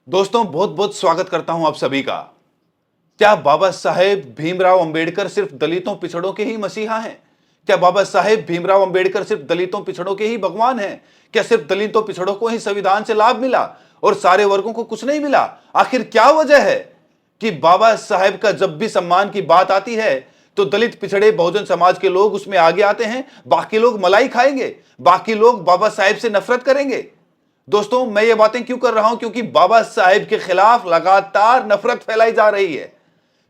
दोस्तों, बहुत बहुत स्वागत करता हूं आप सभी का। क्या बाबा साहेब भीमराव अंबेडकर सिर्फ दलितों पिछड़ों के ही मसीहा हैं? क्या बाबा साहेब भीमराव अंबेडकर सिर्फ दलितों पिछड़ों के ही भगवान हैं? क्या सिर्फ दलितों पिछड़ों को ही संविधान से लाभ मिला और सारे वर्गों को कुछ नहीं मिला? आखिर क्या वजह है कि बाबा साहेब का जब भी सम्मान की बात आती है तो दलित पिछड़े बहुजन समाज के लोग उसमें आगे आते हैं, बाकी लोग मलाई खाएंगे, बाकी लोग बाबा साहेब से नफरत करेंगे? दोस्तों, मैं ये बातें क्यों कर रहा हूं? क्योंकि बाबा साहेब के खिलाफ लगातार नफरत फैलाई जा रही है,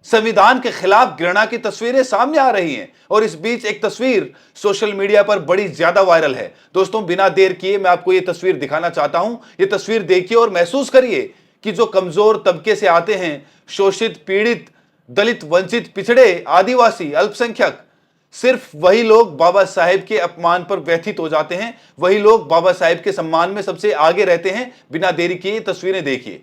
संविधान के खिलाफ घृणा की तस्वीरें सामने आ रही हैं और इस बीच एक तस्वीर सोशल मीडिया पर बड़ी ज्यादा वायरल है। दोस्तों, बिना देर किए मैं आपको ये तस्वीर दिखाना चाहता हूं। ये तस्वीर देखिए और महसूस करिए कि जो कमजोर तबके से आते हैं, शोषित, पीड़ित, दलित, वंचित, पिछड़े, आदिवासी, अल्पसंख्यक, सिर्फ वही लोग बाबा साहेब के अपमान पर व्यथित हो जाते हैं, वही लोग बाबा साहेब के सम्मान में सबसे आगे रहते हैं। बिना देरी किए तस्वीरें देखिए।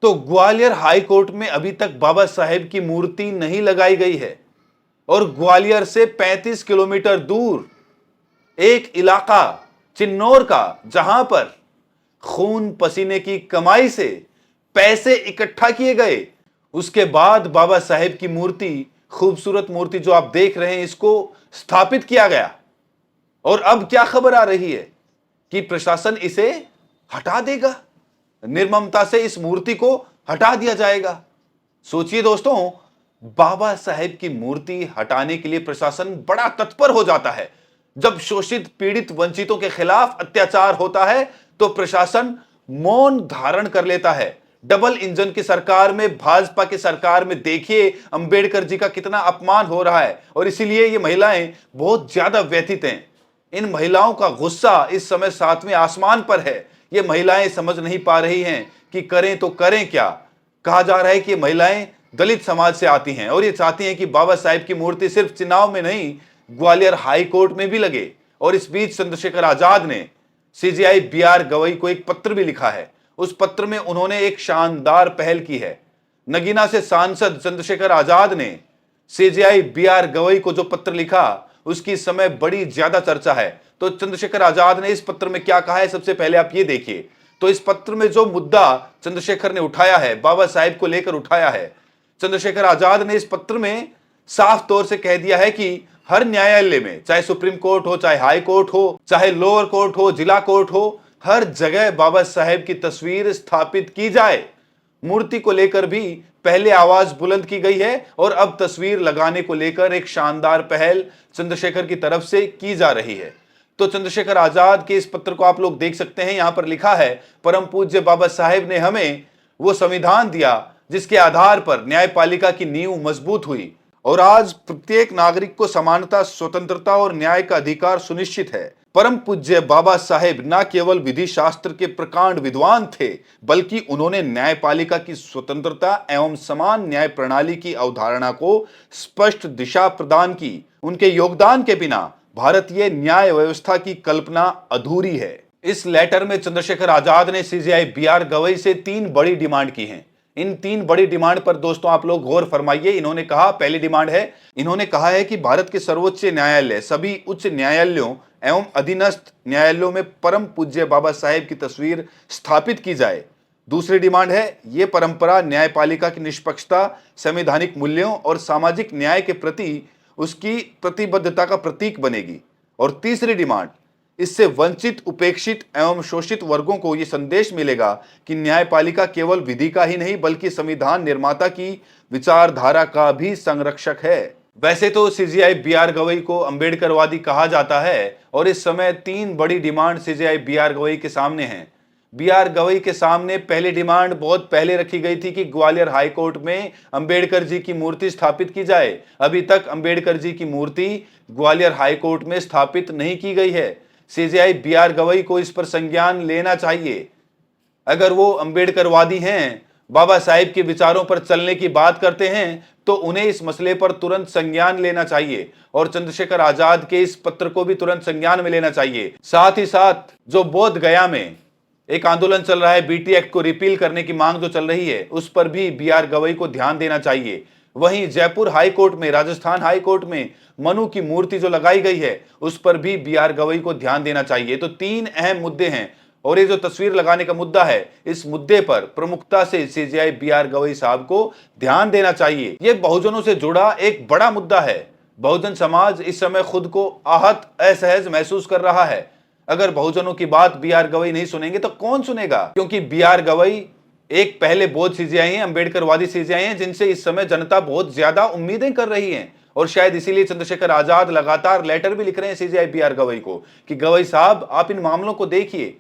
तो ग्वालियर हाई कोर्ट में अभी तक बाबा साहेब की मूर्ति नहीं लगाई गई है और ग्वालियर से 35 किलोमीटर दूर एक इलाका चिन्नौर का, जहां पर खून पसीने की कमाई से पैसे इकट्ठा किए गए, उसके बाद बाबा साहेब की मूर्ति, खूबसूरत मूर्ति जो आप देख रहे हैं, इसको स्थापित किया गया। और अब क्या खबर आ रही है कि प्रशासन इसे हटा देगा, निर्ममता से इस मूर्ति को हटा दिया जाएगा। सोचिए दोस्तों, बाबा साहेब की मूर्ति हटाने के लिए प्रशासन बड़ा तत्पर हो जाता है। जब शोषित, पीड़ित, वंचितों के खिलाफ अत्याचार होता है तो प्रशासन मौन धारण कर लेता है। डबल इंजन की सरकार में, भाजपा की सरकार में देखिए अंबेडकर जी का कितना अपमान हो रहा है और इसीलिए ये महिलाएं बहुत ज्यादा व्यथित हैं। इन महिलाओं का गुस्सा इस समय सातवें आसमान पर है। ये महिलाएं समझ नहीं पा रही हैं कि करें तो करें क्या। कहा जा रहा है कि ये महिलाएं दलित समाज से आती हैं और ये चाहती हैं कि बाबा साहेब की मूर्ति सिर्फ चुनाव में नहीं, ग्वालियर हाई कोर्ट में भी लगे। और इस बीच चंद्रशेखर आजाद ने सीजेआई बीआर गवई को एक पत्र भी लिखा है। उस पत्र में उन्होंने एक शानदार पहल की है। नगीना से सांसद चंद्रशेखर आजाद ने सीजेआई बीआर गवई को जो पत्र लिखा, उसकी इस समय बड़ी ज्यादा चर्चा है। तो चंद्रशेखर आजाद ने इस पत्र में क्या कहा है, सबसे पहले आप ये देखिए। तो इस पत्र में जो मुद्दा चंद्रशेखर ने उठाया है, बाबा साहेब को लेकर उठाया है, चंद्रशेखर आजाद ने इस पत्र में साफ तौर से कह दिया है कि हर न्यायालय में, चाहे सुप्रीम कोर्ट हो, चाहे हाई कोर्ट हो, चाहे लोअर कोर्ट हो, जिला कोर्ट हो, हर जगह बाबा साहेब की तस्वीर स्थापित की जाए। मूर्ति को लेकर भी पहले आवाज बुलंद की गई है और अब तस्वीर लगाने को लेकर एक शानदार पहल चंद्रशेखर की तरफ से की जा रही है। तो चंद्रशेखर आजाद के इस पत्र को आप लोग देख सकते हैं। यहां पर लिखा है, परम पूज्य बाबा साहेब ने हमें वो संविधान दिया जिसके आधार पर न्यायपालिका की नींव मजबूत हुई और आज प्रत्येक नागरिक को समानता, स्वतंत्रता और न्याय का अधिकार सुनिश्चित है। परम पूज्य बाबा साहेब न केवल विधि शास्त्र के प्रकांड विद्वान थे, बल्कि उन्होंने न्यायपालिका की स्वतंत्रता एवं समान न्याय प्रणाली की अवधारणा को स्पष्ट दिशा प्रदान की। उनके योगदान के बिना भारतीय न्याय व्यवस्था की कल्पना अधूरी है। इस लेटर में चंद्रशेखर आजाद ने सीजेआई बीआर गवई से 3 बड़ी डिमांड की हैं। इन 3 बड़ी डिमांड पर दोस्तों आप लोग गौर फरमाइए। इन्होंने कहा, पहली डिमांड है, इन्होंने कहा है कि भारत के सर्वोच्च न्यायालय, सभी उच्च न्यायालयों एवं अधीनस्थ न्यायालयों में परम पूज्य बाबा साहेब की तस्वीर स्थापित की जाए। दूसरी डिमांड है, ये परंपरा न्यायपालिका की निष्पक्षता, संवैधानिक मूल्यों और सामाजिक न्याय के प्रति उसकी प्रतिबद्धता का प्रतीक बनेगी। और तीसरी डिमांड, इससे वंचित, उपेक्षित एवं शोषित वर्गों को यह संदेश मिलेगा कि न्यायपालिका केवल विधि का ही नहीं, बल्कि संविधान निर्माता की विचारधारा का भी संरक्षक है। वैसे तो सीजेआई बीआर गवई को अंबेडकरवादी कहा जाता है और इस समय 3 बड़ी डिमांड सीजेआई बीआर गवई के सामने हैं। बीआर गवई के सामने पहली डिमांड बहुत पहले रखी गई थी कि ग्वालियर हाई कोर्ट में अंबेडकर जी की मूर्ति स्थापित की जाए। अभी तक अंबेडकर जी की मूर्ति ग्वालियर हाई कोर्ट में स्थापित नहीं की गई है। सीजेआई बीआर गवई को इस पर संज्ञान लेना चाहिए। अगर वो अंबेडकरवादी हैं बाबा साहेब के विचारों पर चलने की बात करते हैं तो उन्हें इस मसले पर तुरंत संज्ञान लेना चाहिए और चंद्रशेखर आजाद के इस पत्र को भी तुरंत संज्ञान में लेना चाहिए। साथ ही साथ जो बोध गया में एक आंदोलन चल रहा है, बीटी एक्ट को रिपील करने की मांग जो चल रही है, उस पर भी बीआर गवई को ध्यान देना चाहिए। वहीं जयपुर हाई कोर्ट में, राजस्थान हाई कोर्ट में मनु की मूर्ति जो लगाई गई है, उस पर भी बीआर गवई को ध्यान देना चाहिए। तो तीन अहम मुद्दे हैं और ये जो तस्वीर लगाने का मुद्दा है, इस मुद्दे पर प्रमुखता से सीजेआई बीआर गवई साहब को ध्यान देना चाहिए। ये बहुजनों से जुड़ा एक बड़ा मुद्दा है। बहुजन समाज इस समय खुद को आहत, असहज महसूस कर रहा है। अगर बहुजनों की बात बीआर गवई नहीं सुनेंगे तो कौन सुनेगा? क्योंकि बीआर गवई एक पहले बहुत सीजेआई हैं, अंबेडकरवादी सीजेआई हैं, जिनसे इस समय जनता बहुत ज्यादा उम्मीदें कर रही है। और शायद इसीलिए चंद्रशेखर आजाद लगातार लेटर भी लिख रहे हैं सीजेआई बीआर गवई को कि गवई साहब आप इन मामलों को देखिए।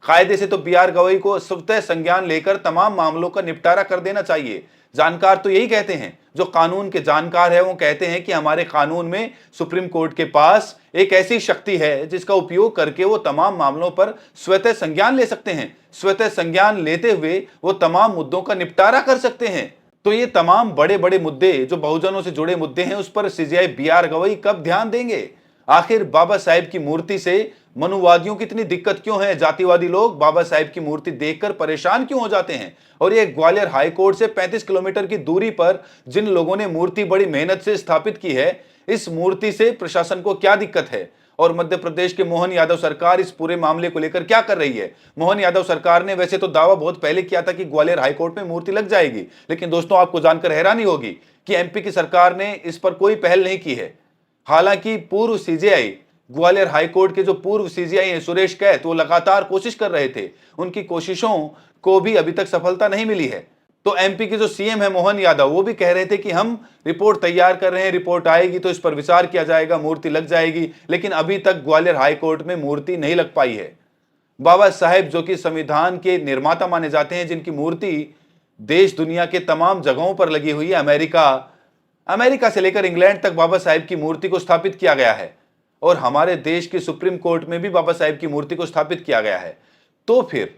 कायदे से तो बीआर गवई को स्वतः संज्ञान लेकर तमाम मामलों का निपटारा कर देना चाहिए। जानकार तो यही कहते हैं, जो कानून के जानकार है वो कहते हैं कि हमारे कानून में सुप्रीम कोर्ट के पास एक ऐसी शक्ति है जिसका उपयोग करके वो तमाम मामलों पर स्वतः संज्ञान ले सकते हैं। स्वतः संज्ञान लेते हुए वो तमाम मुद्दों का निपटारा कर सकते हैं। तो ये तमाम बड़े बड़े मुद्दे जो बहुजनों से जुड़े मुद्दे हैं, उस पर सीजेआई बीआर गवई कब ध्यान देंगे? आखिर बाबा साहेब की मूर्ति से मनुवादियों की इतनी दिक्कत क्यों है? जातिवादी लोग बाबा साहेब की मूर्ति देखकर परेशान क्यों हो जाते हैं? और ये ग्वालियर हाई कोर्ट से 35 किलोमीटर की दूरी पर जिन लोगों ने मूर्ति बड़ी मेहनत से स्थापित की है, इस मूर्ति से प्रशासन को क्या दिक्कत है? और मध्य प्रदेश के मोहन यादव सरकार इस पूरे मामले को लेकर क्या कर रही है? मोहन यादव सरकार ने वैसे तो दावा बहुत पहले किया था कि ग्वालियर हाई कोर्ट में मूर्ति लग जाएगी, लेकिन दोस्तों आपको जानकर हैरानी होगी कि एमपी की सरकार ने इस पर कोई पहल नहीं की है। हालांकि पूर्व सीजेआई, ग्वालियर हाई कोर्ट के जो पूर्व सीजेआई हैं सुरेश कैत, वो लगातार कोशिश कर रहे थे। उनकी कोशिशों को भी अभी तक सफलता नहीं मिली है। तो एमपी के जो सीएम है मोहन यादव, वो भी कह रहे थे कि हम रिपोर्ट तैयार कर रहे हैं, रिपोर्ट आएगी तो इस पर विचार किया जाएगा, मूर्ति लग जाएगी। लेकिन अभी तक ग्वालियर हाई कोर्ट में मूर्ति नहीं लग पाई है। बाबा साहेब जो कि संविधान के निर्माता माने जाते हैं, जिनकी मूर्ति देश दुनिया के तमाम जगहों पर लगी हुई है, अमेरिका से लेकर इंग्लैंड तक बाबा साहेब की मूर्ति को स्थापित किया गया है। और हमारे देश की सुप्रीम कोर्ट में भी बाबा साहेब की मूर्ति को स्थापित किया गया है। तो फिर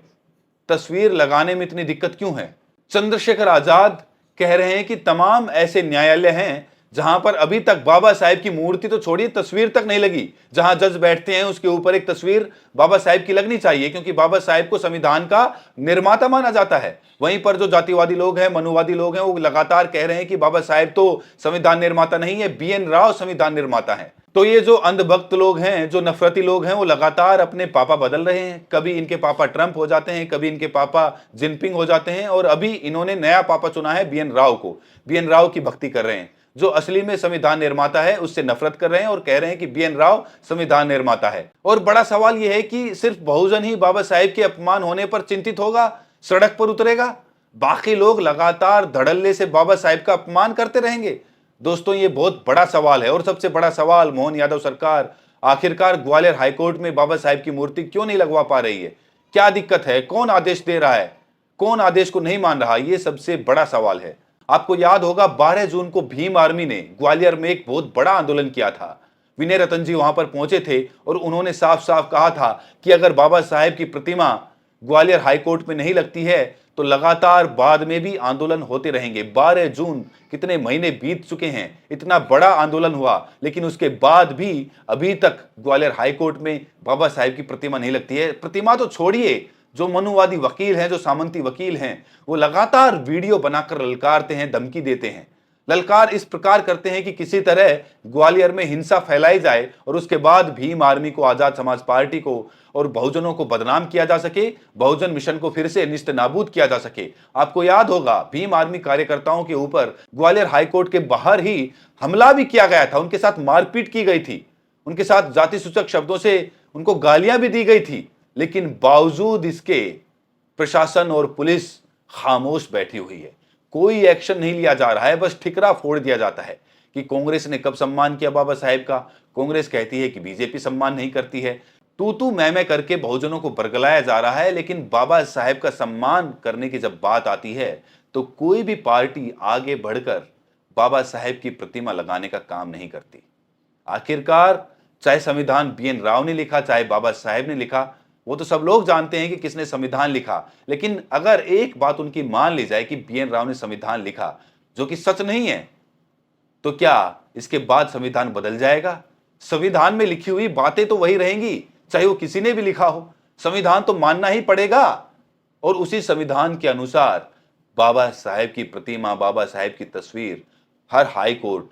तस्वीर लगाने में इतनी दिक्कत क्यों है? चंद्रशेखर आजाद कह रहे हैं कि तमाम ऐसे न्यायालय हैं जहां पर अभी तक बाबा साहेब की मूर्ति तो छोड़िए, तस्वीर तक नहीं लगी। जहां जज बैठते हैं उसके ऊपर एक तस्वीर बाबा साहेब की लगनी चाहिए, क्योंकि बाबा साहेब को संविधान का निर्माता माना जाता है। वहीं पर जो जातिवादी लोग हैं, मनुवादी लोग हैं, वो लगातार कह रहे हैं कि बाबा साहेब तो संविधान निर्माता नहीं है, बीएन राव संविधान निर्माता है। तो ये जो अंधभक्त लोग हैं, जो नफरती लोग हैं, वो लगातार अपने पापा बदल रहे हैं। कभी इनके पापा ट्रंप हो जाते हैं, कभी इनके पापा जिनपिंग हो जाते हैं, और अभी इन्होंने नया पापा चुना है बीएन राव को। बीएन राव की भक्ति कर रहे हैं। जो असली में संविधान निर्माता है उससे नफरत कर रहे हैं और कह रहे हैं कि बीएन राव संविधान निर्माता है। और बड़ा सवाल यह है कि सिर्फ बहुजन ही बाबा साहेब के अपमान होने पर चिंतित होगा, सड़क पर उतरेगा, बाकी लोग लगातार धड़ल्ले से बाबा साहेब का अपमान करते रहेंगे? दोस्तों ये बहुत बड़ा सवाल है। और सबसे बड़ा सवाल, मोहन यादव सरकार आखिरकार ग्वालियर हाईकोर्ट में बाबा साहेब की मूर्ति क्यों नहीं लगवा पा रही है? क्या दिक्कत है? कौन आदेश दे रहा है? कौन आदेश को नहीं मान रहा? ये सबसे बड़ा सवाल है। आपको याद होगा 12 जून को भीम आर्मी ने ग्वालियर में एक बहुत बड़ा आंदोलन किया था। विनय रतन जी वहां पर पहुंचे थे और उन्होंने साफ साफ कहा था कि अगर बाबा साहेब की प्रतिमा ग्वालियर हाईकोर्ट में नहीं लगती है तो लगातार बाद में भी आंदोलन होते रहेंगे। 12 जून, कितने महीने बीत चुके हैं, इतना बड़ा आंदोलन हुआ, लेकिन उसके बाद भी अभी तक ग्वालियर हाईकोर्ट में बाबा साहेब की प्रतिमा नहीं लगती है। प्रतिमा तो छोड़िए, जो मनुवादी वकील हैं, जो सामंती वकील हैं, वो लगातार वीडियो बनाकर ललकारते हैं, धमकी देते हैं। ललकार इस प्रकार करते हैं कि किसी तरह ग्वालियर में हिंसा फैलाई जाए और उसके बाद भीम आर्मी को, आजाद समाज पार्टी को और बहुजनों को बदनाम किया जा सके, बहुजन मिशन को फिर से निस्त नाबूद किया जा सके। आपको याद होगा भीम आर्मी कार्यकर्ताओं के ऊपर ग्वालियर हाईकोर्ट के बाहर ही हमला भी किया गया था, उनके साथ मारपीट की गई थी, उनके साथ जाति सूचक शब्दों से उनको गालियां भी दी गई थी। लेकिन बावजूद इसके प्रशासन और पुलिस खामोश बैठी हुई है, कोई एक्शन नहीं लिया जा रहा है, बस ठिकरा फोड़ दिया जाता है कि कांग्रेस ने कब सम्मान किया बाबा साहेब का। कांग्रेस कहती है कि बीजेपी सम्मान नहीं करती है। तू मैं करके बहुजनों को बरगलाया जा रहा है, लेकिन बाबा साहेब का सम्मान करने की जब बात आती है तो कोई भी पार्टी आगे बढ़कर बाबा साहेब की प्रतिमा लगाने का काम नहीं करती। आखिरकार चाहे संविधान बीएन राव ने लिखा, चाहे बाबा साहेब ने लिखा, वो तो सब लोग जानते हैं कि किसने संविधान लिखा, लेकिन अगर एक बात उनकी मान ली जाए कि बीएन राव ने संविधान लिखा, जो कि सच नहीं है, तो क्या इसके बाद संविधान बदल जाएगा? संविधान में लिखी हुई बातें तो वही रहेंगी, चाहे वो किसी ने भी लिखा हो। संविधान तो मानना ही पड़ेगा और उसी संविधान के अनुसार बाबा साहेब की प्रतिमा, बाबा साहेब की तस्वीर हर हाई कोर्ट,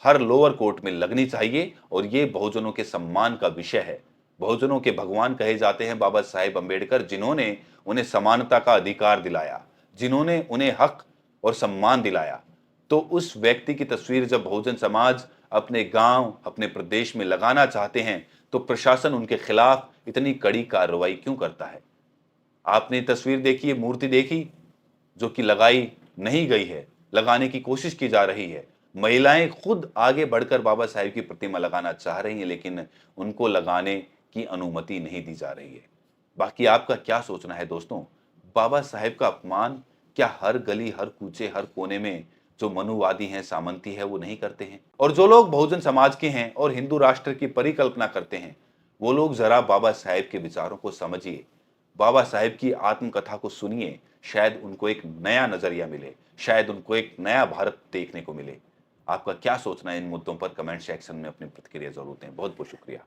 हर लोअर कोर्ट में लगनी चाहिए और ये बहुजनों के सम्मान का विषय है। बहुजनों के भगवान कहे जाते हैं बाबा साहेब अंबेडकर, जिन्होंने उन्हें समानता का अधिकार दिलाया, जिन्होंने उन्हें हक और सम्मान दिलाया। तो उस व्यक्ति की तस्वीर जब बहुजन समाज अपने गांव, अपने प्रदेश में लगाना चाहते हैं, तो प्रशासन उनके खिलाफ इतनी कड़ी कार्रवाई क्यों करता है? आपने तस्वीर देखी है, मूर्ति देखी, जो कि लगाई नहीं गई है, लगाने की कोशिश की जा रही है। महिलाएं खुद आगे बढ़कर बाबा साहेब की प्रतिमा लगाना चाह रही हैं, लेकिन उनको लगाने की अनुमति नहीं दी जा रही है। बाकी आपका क्या सोचना है दोस्तों? बाबा साहेब का अपमान क्या हर गली, हर कूचे, हर कोने में जो मनुवादी हैं, सामंती है, वो नहीं करते हैं? और जो लोग बहुजन समाज के हैं और हिंदू राष्ट्र की परिकल्पना करते हैं, वो लोग जरा बाबा साहेब के विचारों को समझिए, बाबा साहेब की आत्मकथा को सुनिए, शायद उनको एक नया नजरिया मिले, शायद उनको एक नया भारत देखने को मिले। आपका क्या सोचना है इन मुद्दों पर? कमेंट सेक्शन में अपनी प्रतिक्रिया जरूर दें। बहुत बहुत शुक्रिया।